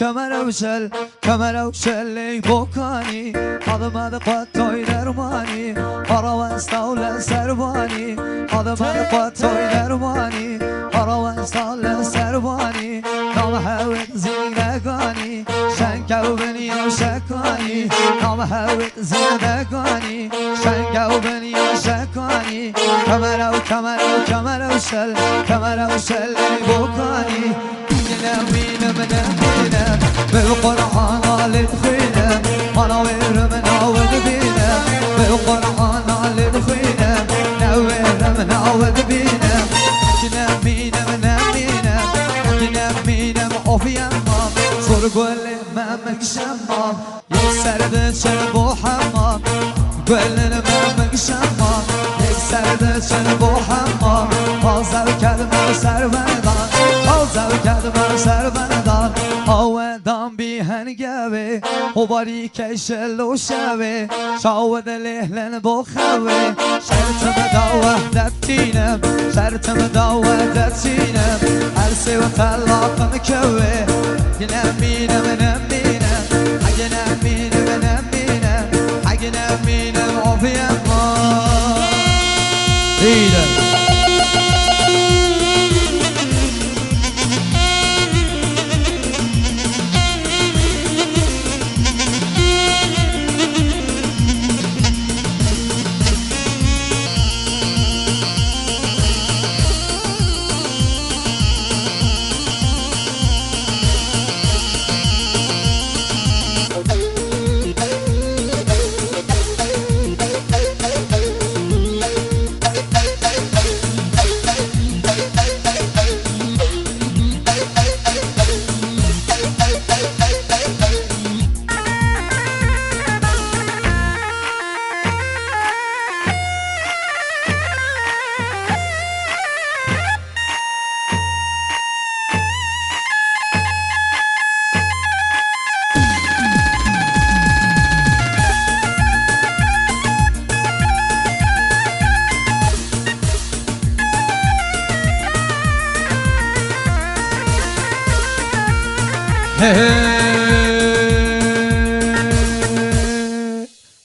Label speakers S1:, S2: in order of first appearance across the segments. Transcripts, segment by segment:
S1: کمرو شل کمرو شل ای بکانی آدمد قطعی درمانی آرام استال سربانی آدمد قطعی درمانی آرام استال سربانی نام هوت زندگانی شنگو بنیا شکانی نام هوت زندگانی شنگو بنیا شکانی کمرو شل ای بکانی نمینم بالقرآن آلت خینم انا ویرم ناود بینم بالقرآن آلت خینم نویرم ناود بینم نمینم افیمم سر گل ممک شمام یک سرد چل بو حمام گل ممک شمام یک سرد چل بو حمام بازر کلمه سر بندان بازر کلمه سر بندان آودان بی هنگوه و باری کشل و شوه شاود لهلن بخوه شرطم دا وحدت تینم شرطم دا وحدت تینم عرصه و طلاقم کوه نمینم اگه نمینم آفیم ما دیدم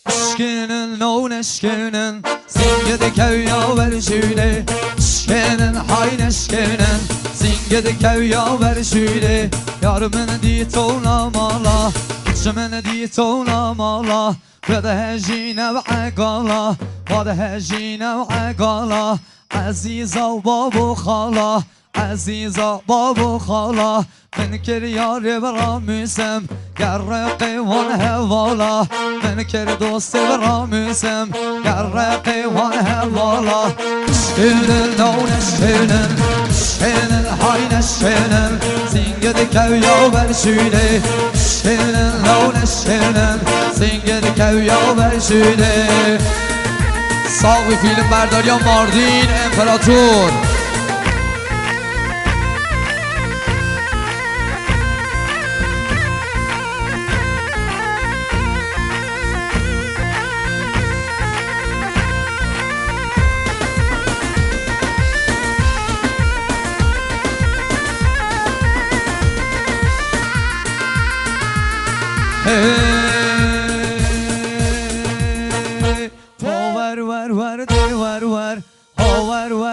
S1: Aşkının non aşkının Singede köyya ver şöyle Aşkının hayn aşkının Singede köyya ver şöyle Yarımın dit olamala Uçımın dit olamala Vada hejine ve agala Vada hejine ve agala Aziza babu khala عزیزا بابو خالا من کر یار براموسم گر قیوان حوالا من کر دوست براموسم گر قیوان حوالا شکنن نون شکنن hayn شکنن سینگد کویا برشوده شکنن نون شکنن سینگد کویا برشوده ساقی فیلم برداریان ماردین امپراتور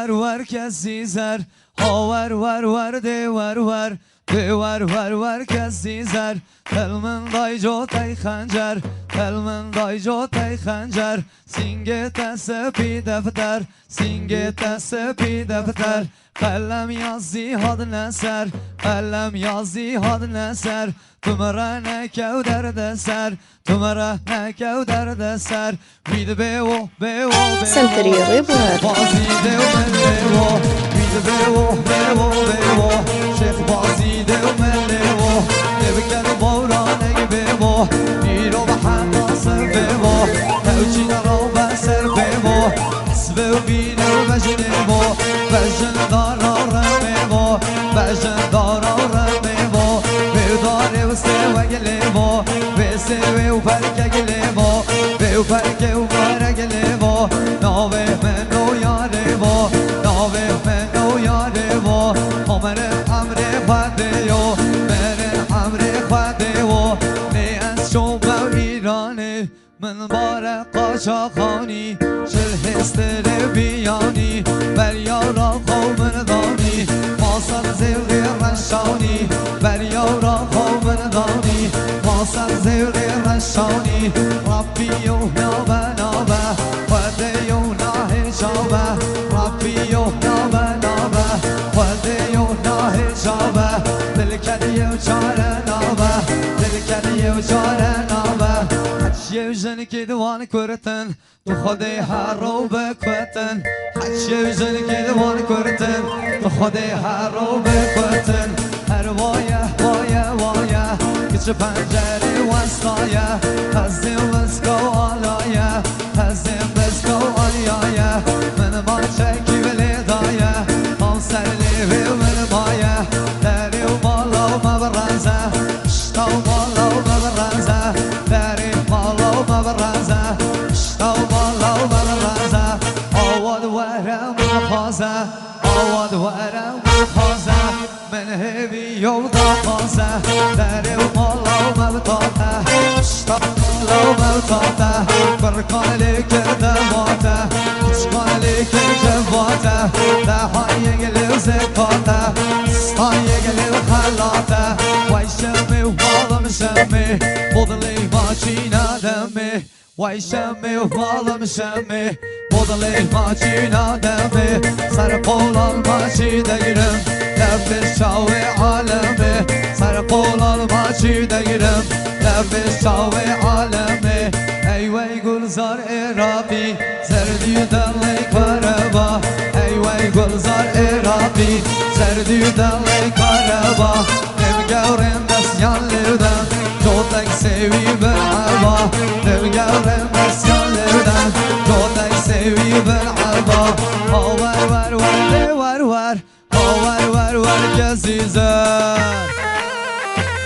S1: ور کسی زر ور ده ور کسی زر تلمن دای جو تای خنجر تلمن دای جو تای خنجر سینگت سپی دفتر سینگت سپی دفتر قلم یازی هاد نسر قلم یازی هاد نسر تمرا نکو درد سر تمرا نکو درد سر بید بیو
S2: سنتري ريبر
S1: بازی دیو من لیو بید بیو شیخ بازی دیو من لیو نبکن بورانگ بیو نیرو بحماس بیو نوچین رو بسر بیو اسبو بینو بجنیو بجن دارا رمیو بجن دارا رمیو بیداره و سوگ لیو بسوی و پرکگ لیو بیو پرکگ و پرگ لیو ناوه من رو یار من بار قاچاقانی چل هستر بیانی بر یارا قومن دانی ماسر زیغی رشانی بر یارا قومن دانی ماسر زیغی رشانی ربی و نابه نابه خده و ناهجابه ربی و نابه نابه خده و ناهجابه دل کردی و چاره نابه دل کردی و چاره نابه حچیه جنی که دوان کرتن تو خودی هر رو بکوتن حچیه جنی که دوان کرتن تو خودی هر رو بکوتن هر وایه وایه وایه کچ پنجره وستایه هزیم بسکو آلایه هزیم بسکو آلیایه من ما چکی ولی دایه هم سر لیوی من مایه داری و مالا و مبرزه شتا و مالا و مبرزه داری مالا و مبرزه شتا و مالا و مبرزه آواد ورم خوازه آواد ورم خوازه من هیوی و داخازه داری و مالا و مبتاته شتا و مالا و مبتاته برکالی کرده باته کچکالی کرده باته دهایی گلیو زکاته ستایی گلیو خلاته وای شمی و بالم شمی بودلی ما چی ندمی وای شمی و بالم شمی بودلی ما چی ندمی سر قولان ما چی دگیرم لب شاوی عالمی سر قولان ما چی دگیرم لب شاوی عالمی ای وای گلزار عراقی زردی دلی کربا ای وای گلزار عراقی زردی دلی کربا نمگورم دستیان لیردم جوتک سوی بالعبا نمگورم دستیان لیردم جوتک سوی بالعبا آور ور ور ور ور آور ور ور گزیزر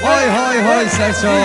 S1: های های های سرچا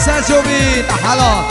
S1: سرچوبی حالا